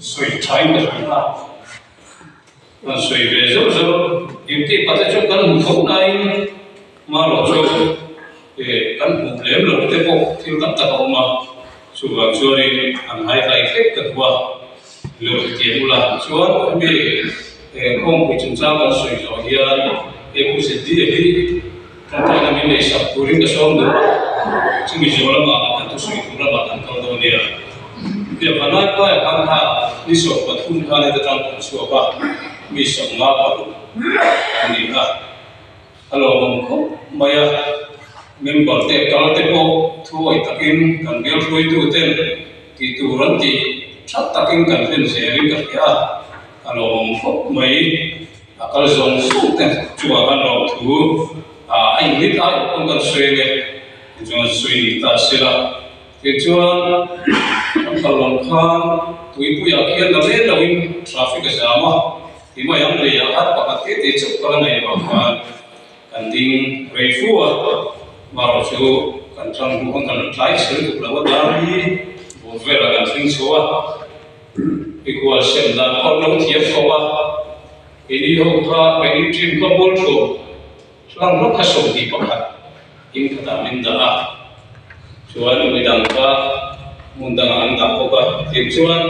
水产的水啊，那水别就是有啲或者就跟唔同嚟，馬路就跟唔連路啲波跳得得好嘛，所以所以係係嘅話，路節目啦，所以咩講佢仲揸緊水咗呀，不是啲但係那邊你十個人嘅數目，即係咗啦嘛，但都水土啦嘛，但講到啲啊。Dia panai pa ya kan ha ni so pathun ha ne ta kan so pa mi so nga pa ni ha alo ko maya member te kal te ko thui takin kan gel thui tu ten ti tu ran ti thak takin kan fen se ri ka ya alo ko mai akal zong su ten chua kan ro thu ai ni ta ko kan sui ne jo sui ni ta sila Kecuali kalau kan tuipu yakin namanya lawin traffic sama, ima yang lihat pakai itu kalau naya bahkan kanting refu baru tu kantang bukan kan try sih tu lawat dari boleh lah kanting soa, ikual semdan kalau tiap soa ini hoka ini tim kabul tu, selang lo kasih di pakai ini kata minta Cuan midangka mundang anda koka cuan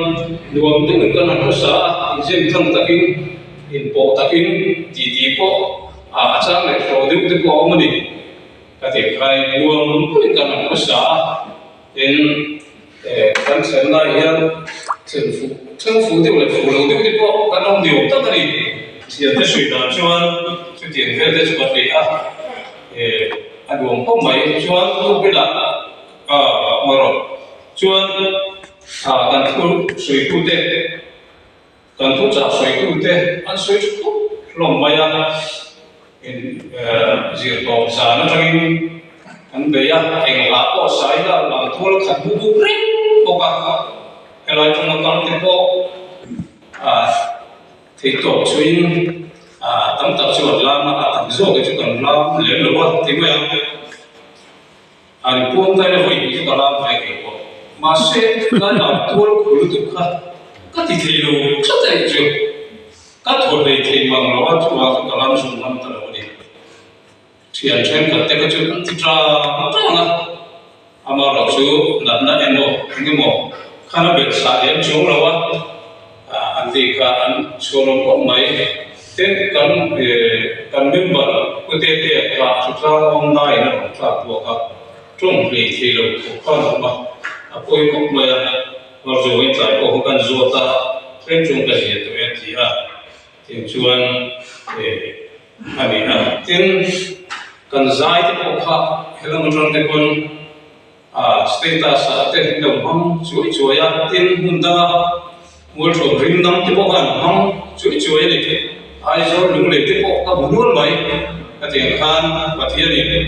dua dengan kan aku sah izin tang takin info takin titipo acang le produk tu ko mani kati kai dua dengan kan aku sah in kan sana yang政府的福楼的ko kan ông điều tất cả hiện tại水稻cuan就点开在这个里anh uống không mấy cuan tu cái là marok cuan kan thu sui tu te kan thu cha sui tu te an sui tu lom maya in zir to sa na tangin an be ya eng la ko sai la lang thol khat bu bu ring ko ka helai chung kan te ko thei to chuin tam tak chuan la ma tam zo ke chu kan la le lo wa te ma Ani pun tak ada hoi itu kalau saya keko, masih kan atur kulit tu kat itu kat itu, kat boleh itu mangawa tu aku kalau sunam terlalu ni. Sian sian kat itu kan tidak lah. Amar aku nana eno, ini mo, karena bersahaja jauh lawan, nanti kan seorang pemain, ten kan member, kutetia kat sutra online, kat buat trong lì thì là con mà tôi cũng mà rồi hiện tại có cần做ta trên trong cái gì tôi thì thì chuan anh tin cần giải thì có khác hay là một trong cái con status thì đồng hông chuối tin hunda mua chỗ rim năm thì có cần hông chuối này ai rồi đúng lệ thì có cả bốn mấy cái tiền khan và thiên này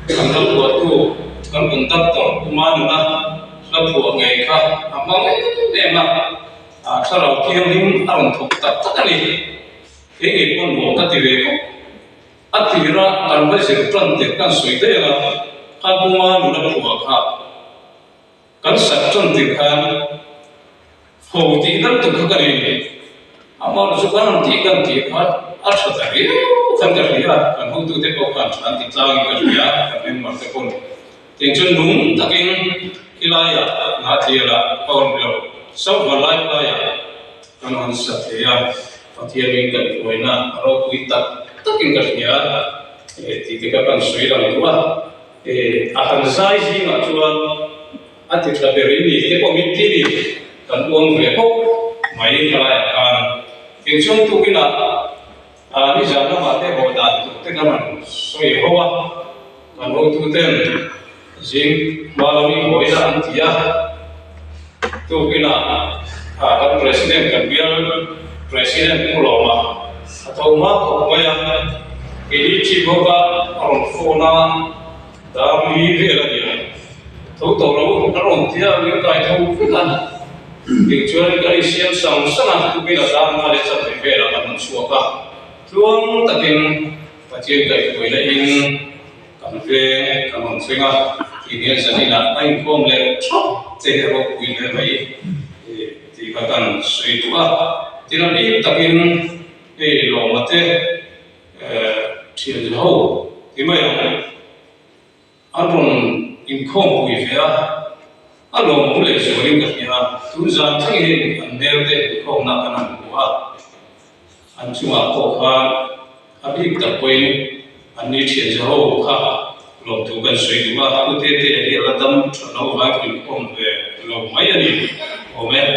cần đâu có tu kan kontak to kumanu na lapu ngai kha amang em sarau kiam him aron thok tak takani ngi kon mo ta ti ve ko atira kan ba se tran te kan sui te la kan kumanu na pu kha kan sat tran te khan ho ti dan tu kha ni amar su kan ti kha atha ta ri kan ka ri kan ho tu te ko kan tran ti tlang ka ri kan em mar te kon tiếng chân đúng takin kilaya ngã thiệt là con điều sau và lại kilaya con hắn sát thế phát hiện mình cần phải na rồi quy tắc takin cái gì thì các bạn suy ra được à hắn sai gì mà chuan thì là về đi thì có biết gì cần uống về không mấy kilaya kan tiếng chân tu kia là bây giờ nó mà thế hội đàn thế các bạn suy hoa còn hội tu tên Jing malami hoi la antia tu kina kan presiden kan biar presiden muloma atau ma ko maya ini ciboga orang fona dami vela dia tu tolo orang dia ni kai tu kan kecuali dari siang sang sana tu bila dalam ada satu vela kan suaka tuang takin pacien kai tu lain kan ve kan senga ini jadi nak main kom le chop, saya bawa kuih le mai, di thì các cần suy tụ thì là ít tập in cái lò mà thế thiền hậu thì mấy ông anh còn in không bùi về anh lò muốn lấy số linh cái nhà tu gian thay hình anh nêu thế không nạp anh ăn của anh chung có ha anh ít tập quên anh đi thiền hậu ha lò tu cần suy tụ tu thế thế thì là tâm nó vai cũng không về lò mấy anh đi ôm em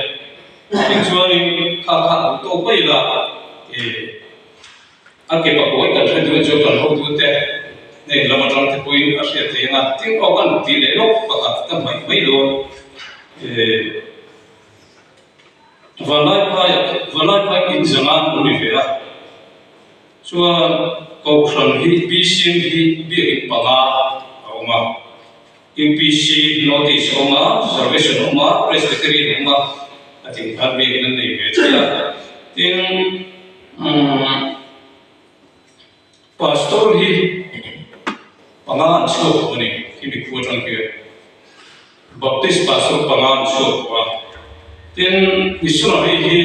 nhưng cho nên khá tôi bây là anh kể bảo cần phải đưa cho toàn hậu tu thế này là một trong những cái ở sẽ thấy là tiếng có cần tỷ lệ lúc và cả tầm mấy luôn và lại phải in rằng anh muốn đi về so câu chuyện hi BC hi bị bằng mà BC notice mà observation mà presbyterian mà thì anh biết nên này về tiếng pastor hi pangan show ni kimi kuatan ke baptist pastor pangan show tin missionary hi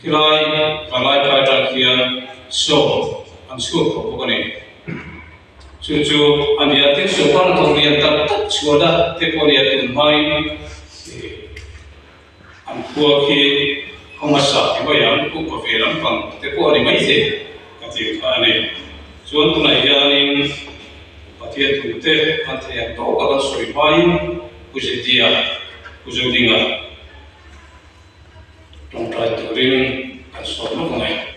kilai palai pai kian show an show ko ni chu ania tin so pan ko ni ta chuda te ko ni tin mai an ko ki homasa ki bayam ko veram pang te ko ni mai se ka ti ani chuan tu này hianin pathian thu te an thei to ka soi mai kujetia kujodinga tong trai turin kan so lo ngai